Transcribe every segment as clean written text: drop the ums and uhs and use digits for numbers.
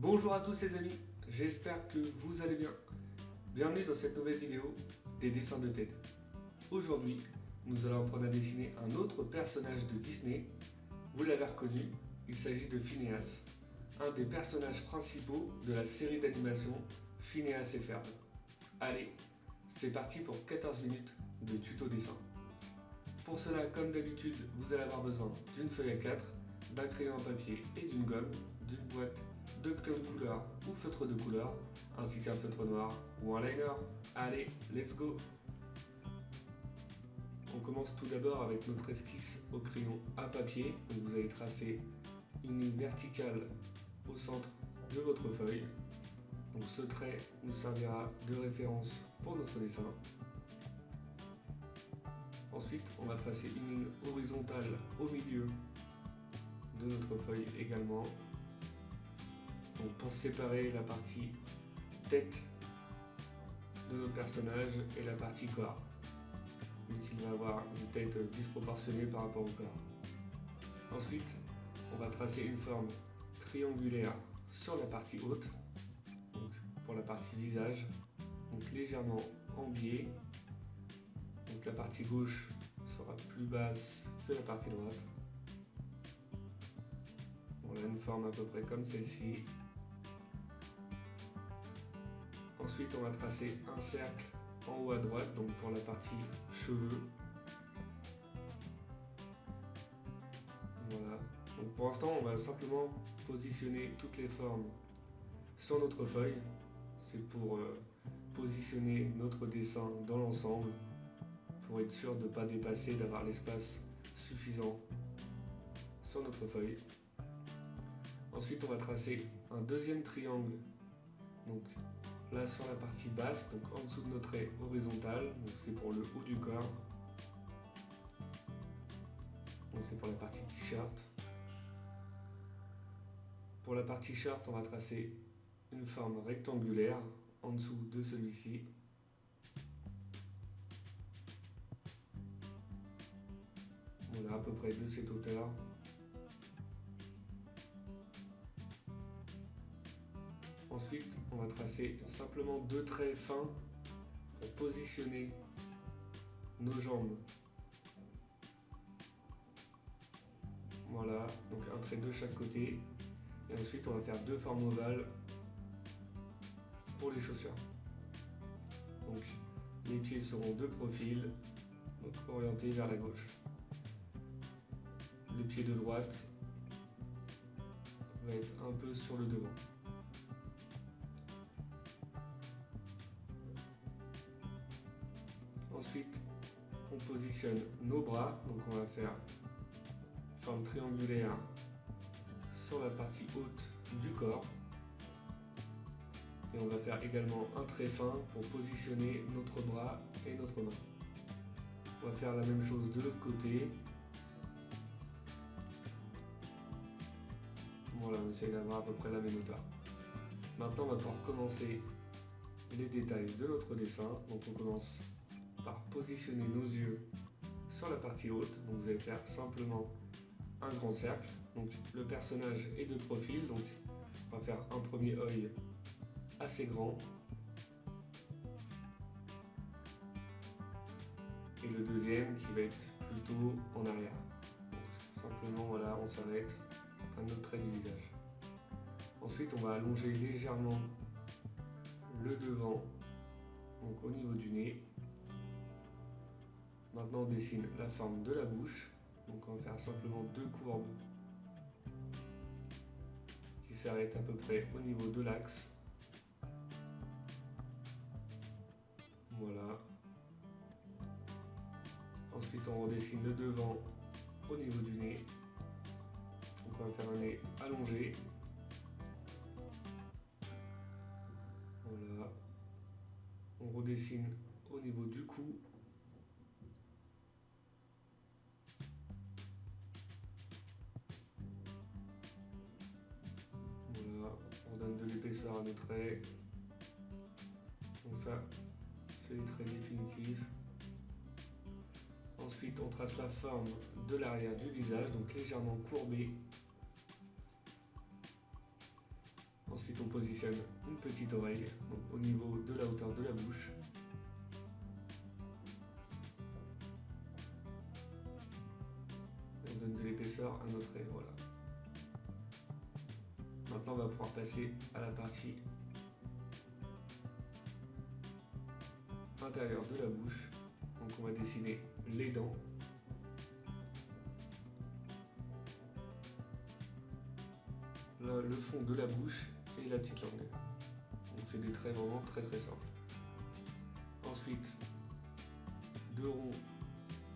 Bonjour à tous les amis, j'espère que vous allez bien. Bienvenue dans cette nouvelle vidéo des dessins de Ted. Aujourd'hui, nous allons apprendre à dessiner un autre personnage de Disney. Vous l'avez reconnu, il s'agit de Phineas, un des personnages principaux de la série d'animation Phineas et Ferb. Allez, c'est parti pour 14 minutes de tuto dessin. Pour cela, comme d'habitude, vous allez avoir besoin d'une feuille A4, d'un crayon à papier et d'une gomme, d'une boîte de crayons de couleur ou feutre de couleur, ainsi qu'un feutre noir ou un liner. Allez, let's go! On commence tout d'abord avec notre esquisse au crayon à papier. Donc vous allez tracer une ligne verticale au centre de votre feuille. Donc ce trait nous servira de référence pour notre dessin. Ensuite, on va tracer une ligne horizontale au milieu de notre feuille également. Donc pour séparer la partie tête de notre personnage et la partie corps, vu qu'il va avoir une tête disproportionnée par rapport au corps. Ensuite, on va tracer une forme triangulaire sur la partie haute, donc pour la partie visage, donc légèrement en biais. Donc la partie gauche sera plus basse que la partie droite. On a une forme à peu près comme celle-ci. Ensuite, on va tracer un cercle en haut à droite, donc pour la partie cheveux. Voilà. Donc pour l'instant, on va simplement positionner toutes les formes sur notre feuille. C'est pour positionner notre dessin dans l'ensemble, pour être sûr de ne pas dépasser, d'avoir l'espace suffisant sur notre feuille. Ensuite, on va tracer un deuxième triangle. Donc là sur la partie basse, donc en dessous de notre trait horizontal, donc c'est pour le haut du corps. Donc c'est pour la partie t-shirt. Pour la partie shirt, on va tracer une forme rectangulaire en dessous de celui-ci. Voilà, à peu près de cette hauteur. Ensuite, on va tracer simplement deux traits fins pour positionner nos jambes. Voilà, donc un trait de chaque côté. Et ensuite, on va faire deux formes ovales pour les chaussures. Donc, les pieds seront de profil, donc orientés vers la gauche. Le pied de droite va être un peu sur le devant. Ensuite, on positionne nos bras, donc on va faire forme triangulaire sur la partie haute du corps. Et on va faire également un trait fin pour positionner notre bras et notre main. On va faire la même chose de l'autre côté. Voilà, on essaye d'avoir à peu près la même hauteur. Maintenant, on va pouvoir commencer les détails de notre dessin. Donc on commence par positionner nos yeux sur la partie haute. Donc vous allez faire simplement un grand cercle. Donc le personnage est de profil, donc on va faire un premier œil assez grand et le deuxième qui va être plutôt en arrière. Donc simplement voilà, on s'arrête à notre trait du visage. Ensuite, on va allonger légèrement le devant, donc au niveau du nez. Maintenant, on dessine la forme de la bouche. Donc, on va faire simplement deux courbes qui s'arrêtent à peu près au niveau de l'axe. Voilà. Ensuite, on redessine le devant au niveau du nez. Donc, on va faire un nez allongé. Voilà. On redessine au niveau du cou. Voilà, on donne de l'épaisseur à nos traits. Donc ça, c'est les traits définitifs. Ensuite, on trace la forme de l'arrière du visage, donc légèrement courbé. Ensuite on positionne une petite oreille donc au niveau de la hauteur de la bouche. On donne de l'épaisseur à notre oreille, voilà. Maintenant on va pouvoir passer à la partie intérieure de la bouche. Donc on va dessiner les dents. Le fond de la bouche et la petite langue. Donc c'est des traits vraiment très simples. Ensuite, 2 ronds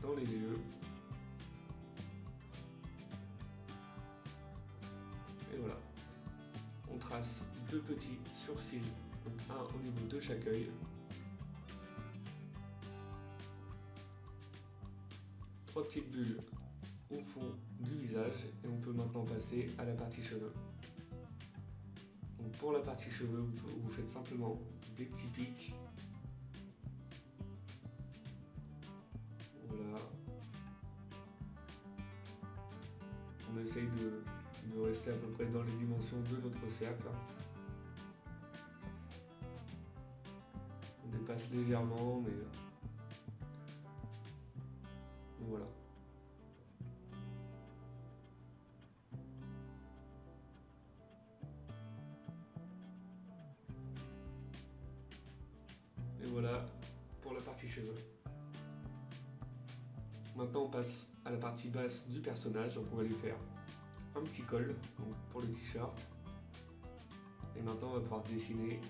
dans les yeux. Et voilà. On trace 2 petits sourcils, donc un au niveau de chaque œil. 3 petites bulles au fond du visage et on peut maintenant passer à la partie cheveux. Donc pour la partie cheveux, vous faites simplement des petits pics. Voilà. On essaye de rester à peu près dans les dimensions de notre cercle. On dépasse légèrement, mais voilà. Et voilà pour la partie cheveux. Maintenant on passe à la partie basse du personnage, donc on va lui faire un petit col donc pour le t-shirt. Et maintenant on va pouvoir dessiner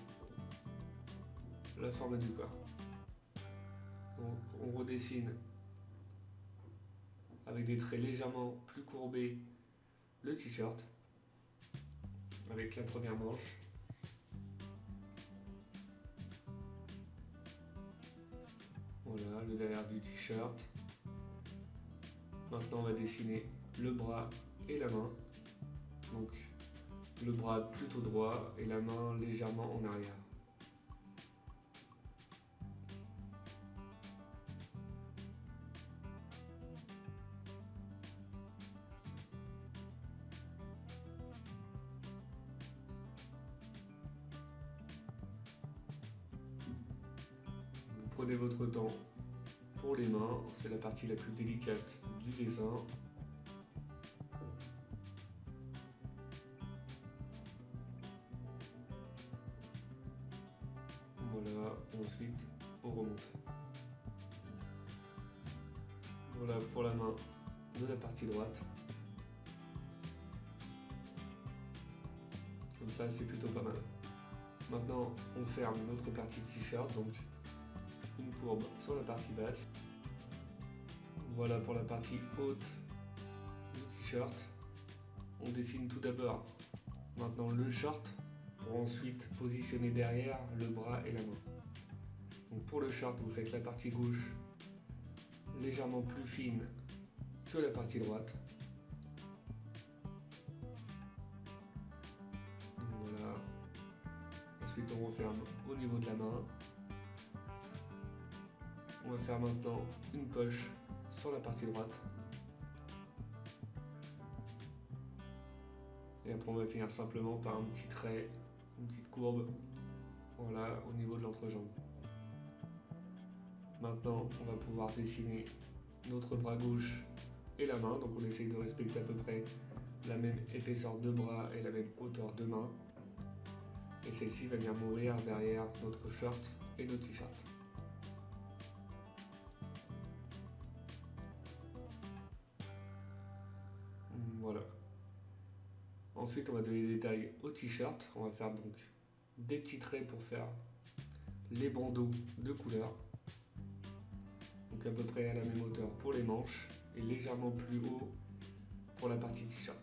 la forme du corps. Donc on redessine avec des traits légèrement plus courbés le t-shirt avec la première manche. Voilà le derrière du t-shirt. Maintenant on va dessiner le bras et la main. Donc le bras plutôt droit et la main légèrement en arrière. Vous prenez votre temps pour les mains, c'est la partie la plus délicate du dessin. Voilà, ensuite on remonte. Voilà pour la main de la partie droite. Comme ça c'est plutôt pas mal. Maintenant on ferme notre partie t-shirt, donc une courbe sur la partie basse. Voilà pour la partie haute du t-shirt. On dessine tout d'abord maintenant le short pour ensuite positionner derrière le bras et la main. Donc pour le short, vous faites la partie gauche légèrement plus fine que la partie droite. Voilà. Ensuite on referme au niveau de la main. On va faire maintenant une poche sur la partie droite. Et après on va finir simplement par un petit trait, une petite courbe, voilà, au niveau de l'entrejambe. Maintenant on va pouvoir dessiner notre bras gauche et la main, donc on essaye de respecter à peu près la même épaisseur de bras et la même hauteur de main. Et celle-ci va venir mourir derrière notre short et notre t-shirt. Voilà. Ensuite, on va donner des détails au t-shirt. On va faire donc des petits traits pour faire les bandeaux de couleur. Donc à peu près à la même hauteur pour les manches et légèrement plus haut pour la partie t-shirt.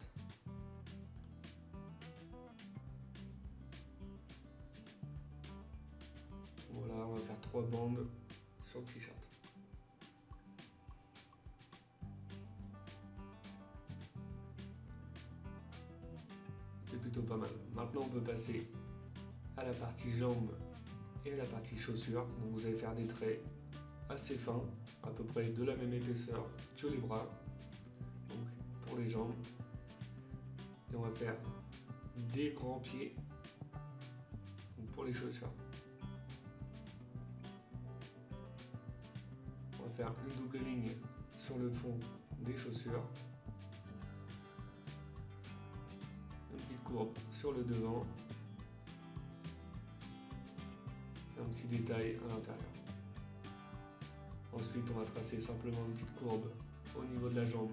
Voilà, on va faire 3 bandes sur le t-shirt. C'est plutôt pas mal. Maintenant on peut passer à la partie jambes et à la partie chaussures. Donc vous allez faire des traits assez fins, à peu près de la même épaisseur que les bras. Donc pour les jambes. Et on va faire des grands pieds pour les chaussures. On va faire une double ligne sur le fond des chaussures. Une petite courbe sur le devant. Et un petit détail à l'intérieur. Ensuite, on va tracer simplement une petite courbe au niveau de la jambe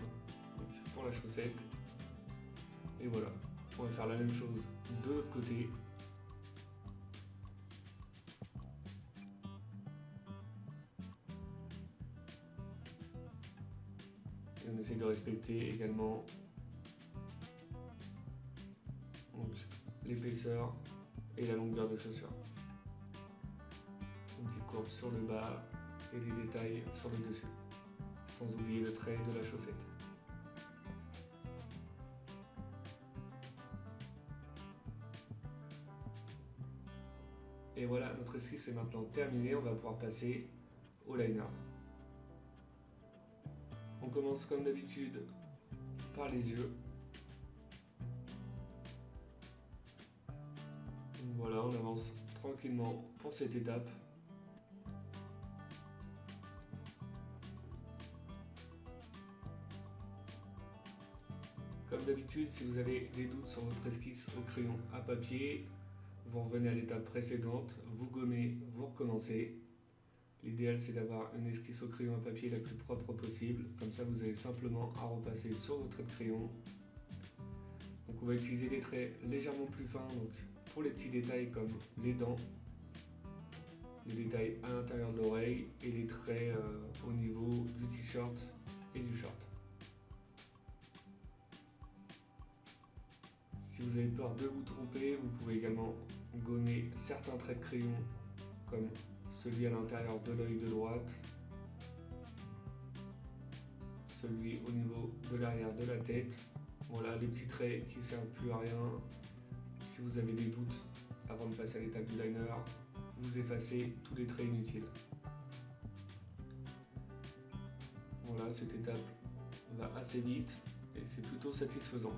pour la chaussette. Et voilà, on va faire la même chose de l'autre côté. Et on essaie de respecter également l'épaisseur et la longueur de chaussure. Une petite courbe sur le bas et des détails sur le dessus, sans oublier le trait de la chaussette. Et voilà, notre esquisse est maintenant terminée, on va pouvoir passer au liner. On commence comme d'habitude par les yeux. Voilà, on avance tranquillement pour cette étape. Comme d'habitude, si vous avez des doutes sur votre esquisse au crayon à papier, vous revenez à l'étape précédente, vous gommez, vous recommencez. L'idéal, c'est d'avoir une esquisse au crayon à papier la plus propre possible. Comme ça, vous avez simplement à repasser sur vos traits de crayon. Donc on va utiliser des traits légèrement plus fins donc, pour les petits détails comme les dents, les détails à l'intérieur de l'oreille et les traits au niveau du t-shirt et du short. Si vous avez peur de vous tromper, vous pouvez également gommer certains traits de crayon comme celui à l'intérieur de l'œil de droite, celui au niveau de l'arrière de la tête. Voilà les petits traits qui ne servent plus à rien. Si vous avez des doutes avant de passer à l'étape du liner, vous effacez tous les traits inutiles. Voilà, cette étape va assez vite et c'est plutôt satisfaisant.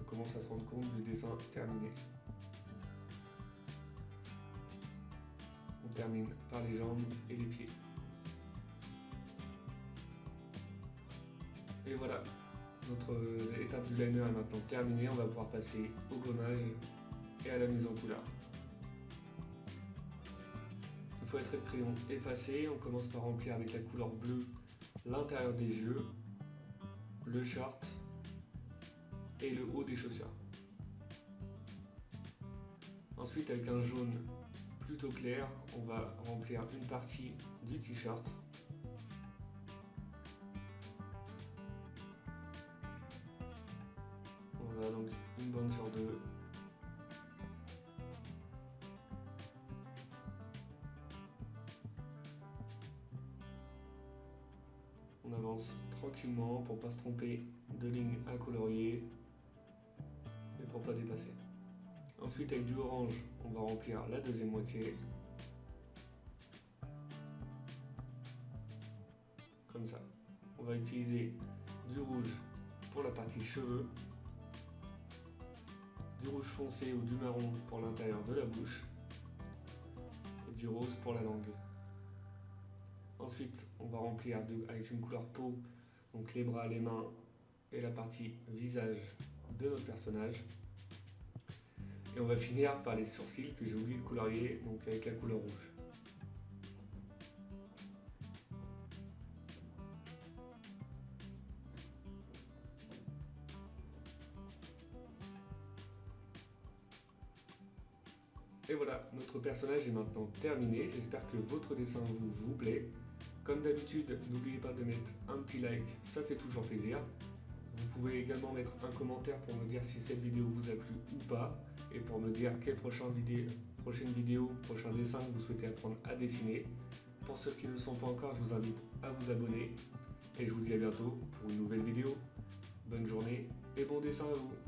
On commence à se rendre compte du dessin terminé. On termine par les jambes et les pieds. Et voilà, notre étape du liner est maintenant terminée. On va pouvoir passer au gommage et à la mise en couleur. Une fois les traits de crayon effacés, on commence par remplir avec la couleur bleue l'intérieur des yeux, le short et le haut des chaussures. Ensuite, avec un jaune plutôt clair, on va remplir une partie du t-shirt. On va donc une bande sur deux. On avance tranquillement pour ne pas se tromper de ligne à colorier et pour ne pas dépasser. Ensuite, avec du orange, on va remplir la deuxième moitié. Comme ça. On va utiliser du rouge pour la partie cheveux, du rouge foncé ou du marron pour l'intérieur de la bouche et du rose pour la langue. Ensuite, on va remplir avec une couleur peau, donc les bras, les mains et la partie visage de notre personnage. Et on va finir par les sourcils que j'ai oublié de colorier, donc avec la couleur rouge. Et voilà, notre personnage est maintenant terminé. J'espère que votre dessin vous plaît. Comme d'habitude, n'oubliez pas de mettre un petit like, ça fait toujours plaisir. Vous pouvez également mettre un commentaire pour me dire si cette vidéo vous a plu ou pas et pour me dire quelle prochaine vidéo, prochain dessin que vous souhaitez apprendre à dessiner. Pour ceux qui ne le sont pas encore, je vous invite à vous abonner et je vous dis à bientôt pour une nouvelle vidéo. Bonne journée et bon dessin à vous!